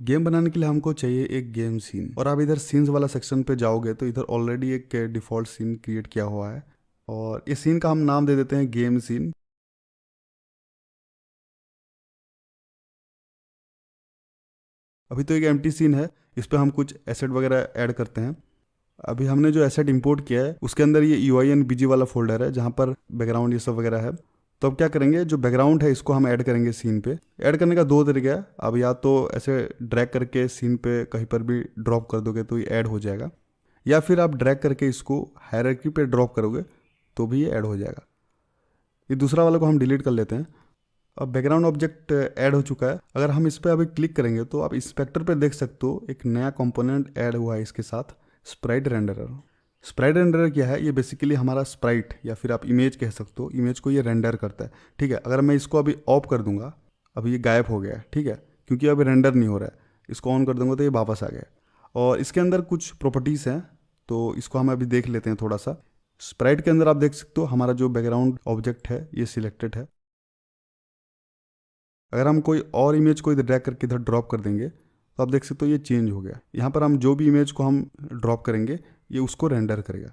Game बनाने के लिए हमको चाहिए एक गेम सीन, और आप इधर सीन्स वाला सेक्शन पे जाओगे तो इधर ऑलरेडी एक डिफ़ॉल्ट सीन क्रिएट किया हुआ है, और इस सीन का हम नाम दे देते हैं गेम सीन। अभी तो एक एम्प्टी सीन है, इस पर हम कुछ एसेट वगैरह ऐड करते हैं। अभी हमने जो एसेट इंपोर्ट किया है उसके अंदर ये UIN BG वाला फोल्डर है जहाँ पर बैकग्राउंड ये सब वगैरह है। तो अब क्या करेंगे, जो बैकग्राउंड है इसको हम ऐड करेंगे सीन पे। ऐड करने का दो तरीका है, अब या तो ऐसे ड्रैग करके सीन पे कहीं पर भी ड्रॉप कर दोगे तो ये ऐड हो जाएगा, या फिर आप ड्रैग करके इसको हायरार्की पे ड्रॉप करोगे तो भी ये ऐड हो जाएगा। ये दूसरा वाला को हम डिलीट कर लेते हैं। अब बैकग्राउंड ऑब्जेक्ट ऐड हो चुका है। अगर हम इस पर अभी क्लिक करेंगे तो आप इंस्पेक्टर पे देख सकते हो एक नया कंपोनेंट ऐड हुआ है इसके साथ, स्प्राइट रेंडरर। स्प्राइट रेंडरर क्या है, ये बेसिकली हमारा स्प्राइट या फिर आप इमेज कह सकते हो, इमेज को ये रेंडर करता है। ठीक है, अगर मैं इसको अभी ऑफ कर दूंगा, अभी ये गायब हो गया है। ठीक है, क्योंकि अभी रेंडर नहीं हो रहा है। इसको ऑन कर दूंगा तो ये वापस आ गया। और इसके अंदर कुछ प्रॉपर्टीज़ हैं, तो इसको हम अभी देख लेते हैं थोड़ा सा। स्प्राइट के अंदर आप देख सकते हो हमारा जो बैकग्राउंड ऑब्जेक्ट है ये सिलेक्टेड है। अगर हम कोई और इमेज को इधर ड्रैग करके इधर ड्रॉप कर देंगे तो आप देख सकते हो ये चेंज हो गया। यहाँ पर हम जो भी इमेज को हम ड्रॉप करेंगे ये उसको रेंडर करेगा।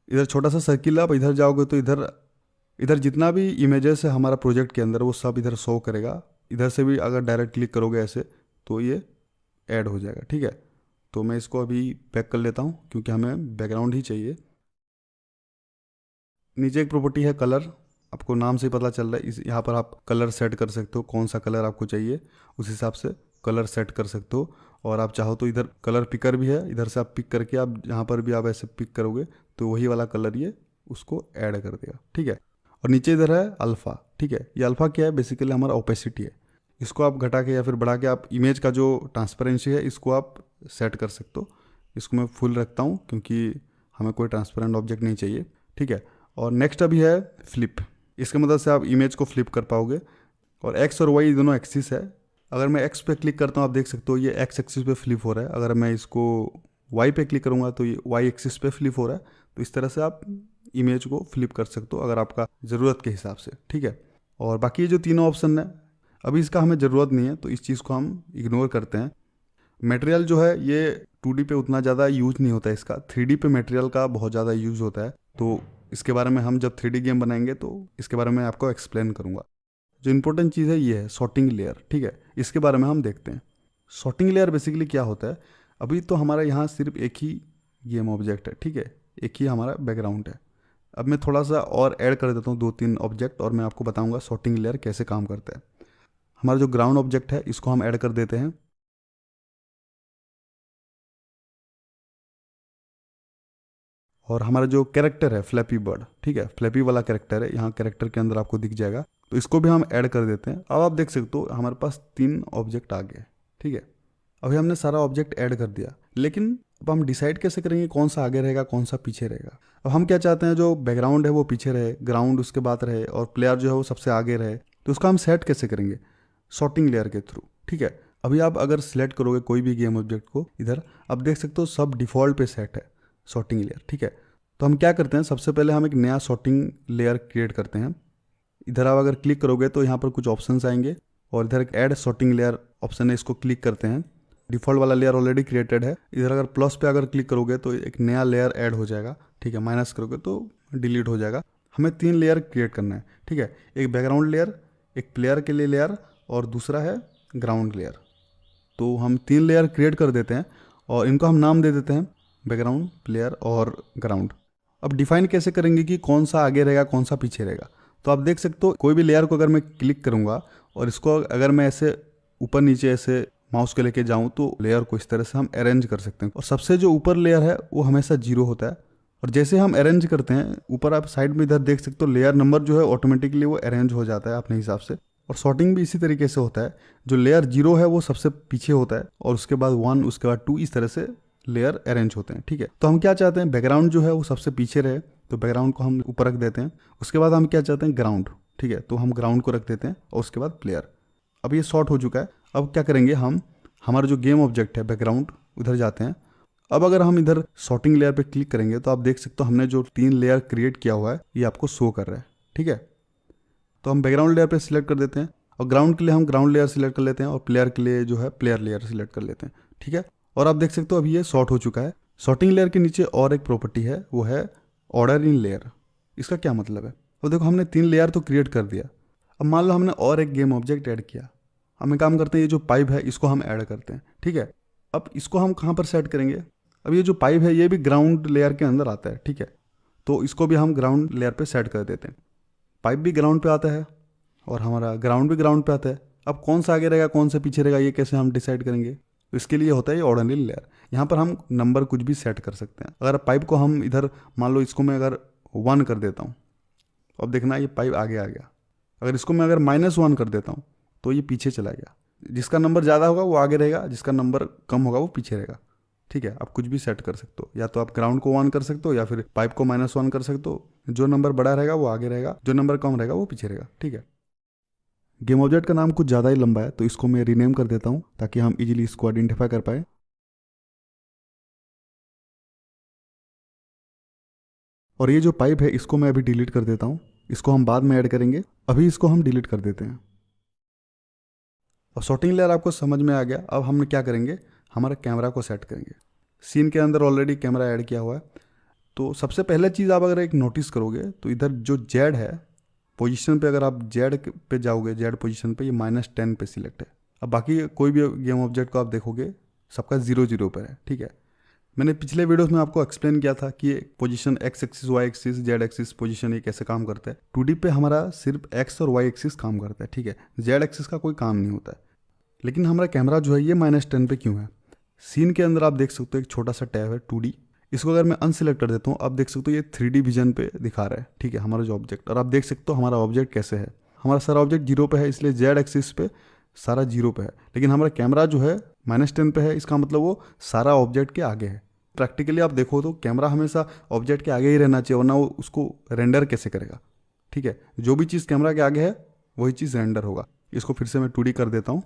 इधर छोटा सा सर्किल है, आप इधर जाओगे तो इधर इधर जितना भी इमेजेस है हमारा प्रोजेक्ट के अंदर वो सब इधर शो करेगा। इधर से भी अगर डायरेक्ट क्लिक करोगे ऐसे तो ये ऐड हो जाएगा। ठीक है, तो मैं इसको अभी पैक कर लेता हूँ क्योंकि हमें बैकग्राउंड ही चाहिए। नीचे एक प्रॉपर्टी है कलर, आपको नाम से ही पता चल रहा है। इस यहाँ पर आप कलर सेट कर सकते हो, कौन सा कलर आपको चाहिए उस हिसाब से कलर सेट कर सकते हो। और आप चाहो तो इधर कलर पिकर भी है, इधर से आप पिक करके आप जहाँ पर भी आप ऐसे पिक करोगे तो वही वाला कलर ये उसको ऐड कर देगा। ठीक है, और नीचे इधर है अल्फ़ा। ठीक है, ये अल्फ़ा क्या है, बेसिकली हमारा ओपेसिटी है। इसको आप घटा के या फिर बढ़ा के आप इमेज का जो ट्रांसपेरेंसी है इसको आप सेट कर सकते हो। इसको मैं फुल रखता हूँ क्योंकि हमें कोई ट्रांसपेरेंट ऑब्जेक्ट नहीं चाहिए। ठीक है, और नेक्स्ट अभी है फ्लिप। इसके मदद से आप इमेज को फ्लिप कर पाओगे। और एक्स और वाई दोनों एक्सिस है। अगर मैं एक्स पे क्लिक करता हूँ आप देख सकते हो ये एक्स एक्सिस पे फ्लिप हो रहा है। अगर मैं इसको वाई पे क्लिक करूँगा तो ये वाई एक्सिस पे फ्लिप हो रहा है। तो इस तरह से आप इमेज को फ्लिप कर सकते हो अगर आपका ज़रूरत के हिसाब से। ठीक है, और बाकी ये जो तीनों ऑप्शन है अभी इसका हमें ज़रूरत नहीं है तो इस चीज़ को हम इग्नोर करते हैं। मटेरियल जो है ये 2D पे उतना ज़्यादा यूज नहीं होता है इसका, 3D पे मटेरियल का बहुत ज़्यादा यूज होता है। तो इसके बारे में हम जब 3D गेम बनाएंगे तो इसके बारे में आपको एक्सप्लेन करूँगा। जो इंपॉर्टेंट चीज़ है ये है सॉर्टिंग लेयर। ठीक है, इसके बारे में हम देखते हैं। सॉर्टिंग लेयर बेसिकली क्या होता है। अभी तो हमारा यहाँ सिर्फ एक ही गेम ऑब्जेक्ट है। ठीक है, एक ही हमारा बैकग्राउंड है। अब मैं थोड़ा सा और ऐड कर देता हूँ 2-3 ऑब्जेक्ट, और मैं आपको बताऊँगा सॉर्टिंग लेयर कैसे काम करता है। हमारा जो ग्राउंड ऑब्जेक्ट है इसको हम ऐड कर देते हैं। और हमारा जो कैरेक्टर है फ्लैपी बर्ड, ठीक है, फ्लैपी वाला कैरेक्टर है, यहाँ कैरेक्टर के अंदर आपको दिख जाएगा। तो इसको भी हम ऐड कर देते हैं। अब आप देख सकते हो हमारे पास 3 ऑब्जेक्ट आ गए। ठीक है, अभी हमने सारा ऑब्जेक्ट ऐड कर दिया, लेकिन अब हम डिसाइड कैसे करेंगे कौन सा आगे रहेगा कौन सा पीछे रहेगा। अब हम क्या चाहते हैं, जो बैकग्राउंड है वो पीछे रहे, ग्राउंड उसके बाद रहे, और प्लेयर जो है वो सबसे आगे रहे। तो उसको हम सेट कैसे करेंगे, सॉर्टिंग लेयर के थ्रू। ठीक है, अभी आप अगर सिलेक्ट करोगे कोई भी गेम ऑब्जेक्ट को इधर, आप देख सकते हो सब डिफ़ॉल्ट पे सेट है सॉर्टिंग लेयर। ठीक है, तो हम क्या करते हैं, सबसे पहले हम एक नया सॉर्टिंग लेयर क्रिएट करते हैं। इधर आप अगर क्लिक करोगे तो यहाँ पर कुछ ऑप्शंस आएंगे, और इधर एक ऐड सॉर्टिंग लेयर ऑप्शन है, इसको क्लिक करते हैं। डिफ़ॉल्ट वाला लेयर ऑलरेडी क्रिएटेड है। इधर अगर प्लस पे अगर क्लिक करोगे तो एक नया लेयर ऐड हो जाएगा। ठीक है, माइनस करोगे तो डिलीट हो जाएगा। हमें 3 लेयर क्रिएट करना है। ठीक है, एक बैकग्राउंड लेयर, एक प्लेयर के लिए लेयर, और दूसरा है ग्राउंड लेयर। तो हम 3 लेयर क्रिएट कर देते हैं और इनको हम नाम दे देते हैं बैकग्राउंड, प्लेयर और ग्राउंड। अब डिफाइन कैसे करेंगे कि कौन सा आगे रहेगा कौन सा पीछे रहेगा। तो आप देख सकते हो कोई भी लेयर को अगर मैं क्लिक करूँगा और इसको अगर मैं ऐसे ऊपर नीचे ऐसे माउस को लेके जाऊँ तो लेयर को इस तरह से हम अरेंज कर सकते हैं। और सबसे जो ऊपर लेयर है वो हमेशा 0 होता है। और जैसे हम अरेंज करते हैं ऊपर, आप साइड में इधर देख सकते हो लेयर नंबर जो है ऑटोमेटिकली वो अरेंज हो जाता है अपने हिसाब से। और सॉर्टिंग भी इसी तरीके से होता है, जो लेयर 0 है वो सबसे पीछे होता है, और उसके बाद 1, उसके बाद 2, इस तरह से लेयर अरेंज होते हैं। ठीक है, तो हम क्या चाहते हैं, बैकग्राउंड जो है वो सबसे पीछे रहे, तो बैकग्राउंड को हम ऊपर रख देते हैं। उसके बाद हम क्या चाहते हैं, ग्राउंड। ठीक है, तो हम ग्राउंड को रख देते हैं, और उसके बाद प्लेयर। अब ये सॉर्ट हो चुका है। अब क्या करेंगे, हम हमारा जो गेम ऑब्जेक्ट है बैकग्राउंड, उधर जाते हैं। अब अगर हम इधर सॉर्टिंग लेयर पे क्लिक करेंगे तो आप देख सकते हो हमने जो 3 लेयर क्रिएट किया हुआ है ये आपको शो कर रहा है। ठीक है, तो हम बैकग्राउंड लेयर पे सिलेक्ट कर देते हैं। और ग्राउंड के लिए हम ग्राउंड लेयर सिलेक्ट कर लेते हैं और प्लेयर के लिए जो है प्लेयर लेयर सिलेक्ट कर लेते हैं, ठीक है। और आप देख सकते हो अभी ये सॉर्ट हो चुका है। सॉर्टिंग लेयर के नीचे और एक प्रॉपर्टी है, वो है ऑर्डर इन लेयर। इसका क्या मतलब है? अब देखो हमने 3 लेयर तो क्रिएट कर दिया। अब मान लो हमने और एक गेम ऑब्जेक्ट ऐड किया। हम एक काम करते हैं, ये जो पाइप है इसको हम ऐड करते हैं, ठीक है। अब इसको हम कहाँ पर सेट करेंगे? अब ये जो पाइप है ये भी ग्राउंड लेयर के अंदर आता है, ठीक है। तो इसको भी हम ग्राउंड लेयर पे सेट कर देते हैं। पाइप भी ग्राउंड पे आता है और हमारा ग्राउंड भी ग्राउंड पे आता है। अब कौन सा आगे रहेगा कौन सा पीछे रहेगा ये कैसे हम डिसाइड करेंगे? तो इसके लिए होता है ये ऑर्डिनरी लेयर। यहाँ पर हम नंबर कुछ भी सेट कर सकते हैं। अगर पाइप को हम इधर मान लो इसको मैं अगर 1 कर देता हूँ, अब देखना ये पाइप आगे आ गया। अगर इसको मैं अगर -1 कर देता हूँ तो ये पीछे चला गया। जिसका नंबर ज़्यादा होगा वो आगे रहेगा, जिसका नंबर कम होगा वो पीछे रहेगा, ठीक है। आप कुछ भी सेट कर सकते हो, या तो आप ग्राउंड को 1 कर सकते हो या फिर पाइप को -1 कर सकते हो। जो नंबर बड़ा रहेगा वो आगे रहेगा, जो नंबर कम रहेगा वो पीछे रहेगा, ठीक है। गेम ऑब्जेक्ट का नाम कुछ ज़्यादा ही लंबा है तो इसको मैं रीनेम कर देता हूँ ताकि हम इजीली इसको आइडेंटिफाई कर पाए। और ये जो पाइप है इसको मैं अभी डिलीट कर देता हूँ, इसको हम बाद में ऐड करेंगे, अभी इसको हम डिलीट कर देते हैं। और सॉर्टिंग लेयर आपको समझ में आ गया। अब हम क्या करेंगे, हमारे कैमरा को सेट करेंगे। सीन के अंदर ऑलरेडी कैमरा ऐड किया हुआ है। तो सबसे पहले चीज़ आप अगर एक नोटिस करोगे तो इधर जो जेड है पोजीशन पे, अगर आप जेड पे जाओगे, जेड पोजीशन पे ये -10 पे सिलेक्ट है। अब बाकी कोई भी गेम ऑब्जेक्ट को आप देखोगे सबका 0 0 पर है, ठीक है। मैंने पिछले वीडियोस में आपको एक्सप्लेन किया था कि position x axis y axis z axis position ये कैसे काम करता है। 2D पे हमारा सिर्फ एक्स और वाई एक्सिस काम करता है, ठीक है। जेड एक्सिस का कोई काम नहीं होता है। लेकिन हमारा कैमरा जो है ये -10 पे क्यों है? सीन के अंदर आप देख सकते हो एक छोटा सा टैब है 2D। इसको अगर मैं अनसिलेक्ट कर देता हूँ, आप देख सकते हो ये 3D विजन पे दिखा रहा है, ठीक है, हमारा जो ऑब्जेक्ट। और आप देख सकते हो हमारा ऑब्जेक्ट कैसे है। हमारा सारा ऑब्जेक्ट 0 पे है, इसलिए जेड एक्सिस पे सारा 0 पे है। लेकिन हमारा कैमरा जो है -10 पे है, इसका मतलब वो सारा ऑब्जेक्ट के आगे है। प्रैक्टिकली आप देखो तो कैमरा हमेशा ऑब्जेक्ट के आगे ही रहना चाहिए, वरना वो उसको रेंडर कैसे करेगा, ठीक है। जो भी चीज़ कैमरा के आगे है वही चीज़ रेंडर होगा। इसको फिर से मैं 2D कर देता हूँ।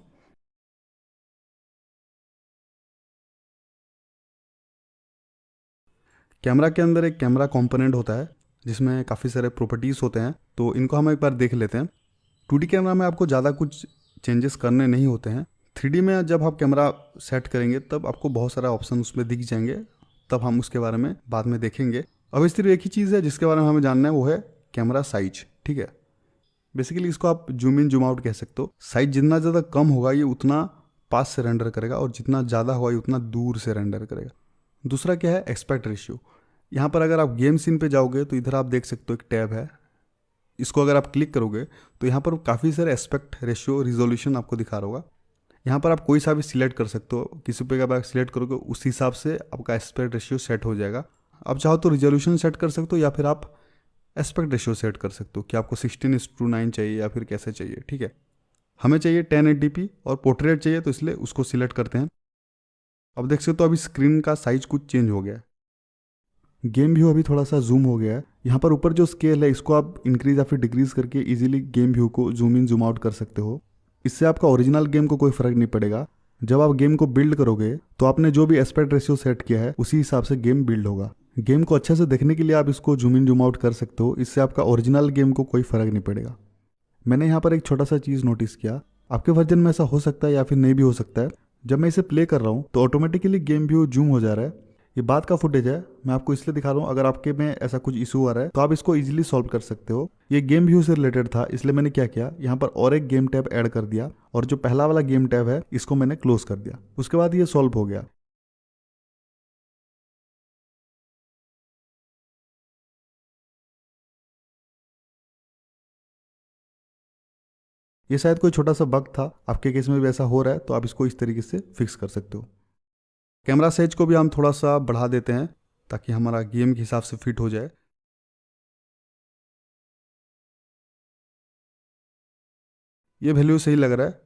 कैमरा के अंदर एक कैमरा कंपोनेंट होता है जिसमें काफ़ी सारे प्रॉपर्टीज़ होते हैं, तो इनको हम एक बार देख लेते हैं। 2D कैमरा में आपको ज़्यादा कुछ चेंजेस करने नहीं होते हैं। 3D में जब आप कैमरा सेट करेंगे तब आपको बहुत सारा ऑप्शन उसमें दिख जाएंगे, तब हम उसके बारे में बाद में देखेंगे। अभी सिर्फ एक ही चीज़ है जिसके बारे में हमें जानना है, वो है कैमरा साइज, ठीक है। बेसिकली इसको आप जूम इन जूम आउट कह सकते हो। साइज जितना ज़्यादा कम होगा ये उतना पास से रेंडर करेगा, और जितना ज़्यादा होगा ये उतना दूर से रेंडर करेगा। दूसरा क्या है, एस्पेक्ट रेशियो। यहाँ पर अगर आप गेम सीन पे जाओगे तो इधर आप देख सकते हो एक टैब है। इसको अगर आप क्लिक करोगे तो यहाँ पर काफ़ी सारे एस्पेक्ट रेशियो रिजोल्यूशन आपको दिखा रहा होगा। यहाँ पर आप कोई सा भी सिलेक्ट कर सकते हो, किसी पे अगर आप सिलेक्ट करोगे उस हिसाब से आपका एस्पेक्ट रेशियो सेट हो जाएगा। आप चाहो तो रिजोल्यूशन सेट कर सकते हो या फिर आप एस्पेक्ट रेशियो सेट कर सकते हो कि आपको 16:9 चाहिए या फिर कैसे चाहिए, ठीक है। हमें चाहिए 1080p और पोर्ट्रेट चाहिए, तो इसलिए उसको सिलेक्ट करते हैं। अब देख सकते हो अभी स्क्रीन का साइज कुछ चेंज हो गया है। गेम व्यू अभी थोड़ा सा जूम हो गया है। यहाँ पर ऊपर जो स्केल है इसको आप इंक्रीज या फिर डिक्रीज करके इजीली गेम व्यू को जूम इन जूम आउट कर सकते हो। इससे आपका ओरिजिनल गेम को कोई फर्क नहीं पड़ेगा। जब आप गेम को बिल्ड करोगे तो आपने जो भी एस्पेक्ट रेशियो सेट किया है उसी हिसाब से गेम बिल्ड होगा। गेम को अच्छे से देखने के लिए आप इसको जूम इन जूम आउट कर सकते हो, इससे आपका ओरिजिनल गेम को कोई फर्क नहीं पड़ेगा। मैंने यहाँ पर एक छोटा सा चीज़ नोटिस किया, आपके वर्जन में ऐसा हो सकता है या फिर नहीं भी हो सकता है। जब मैं इसे प्ले कर रहा हूँ तो ऑटोमेटिकली गेम व्यू जूम हो जा रहा है। ये बात का फुटेज है, मैं आपको इसलिए दिखा रहा हूँ। अगर आपके में ऐसा कुछ इशू आ रहा है तो आप इसको इजीली सॉल्व कर सकते हो। ये गेम व्यू से रिलेटेड था, इसलिए मैंने क्या किया, यहाँ पर और एक गेम टैब ऐड कर दिया और जो पहला वाला गेम टैब है इसको मैंने क्लोज कर दिया। उसके बाद ये सॉल्व हो गया। ये शायद कोई छोटा सा बग था, आपके केस में भी ऐसा हो रहा है तो आप इसको इस तरीके से फिक्स कर सकते हो। कैमरा साइज को भी हम थोड़ा सा बढ़ा देते हैं ताकि हमारा गेम के हिसाब से फिट हो जाए। ये वैल्यू सही लग रहा है,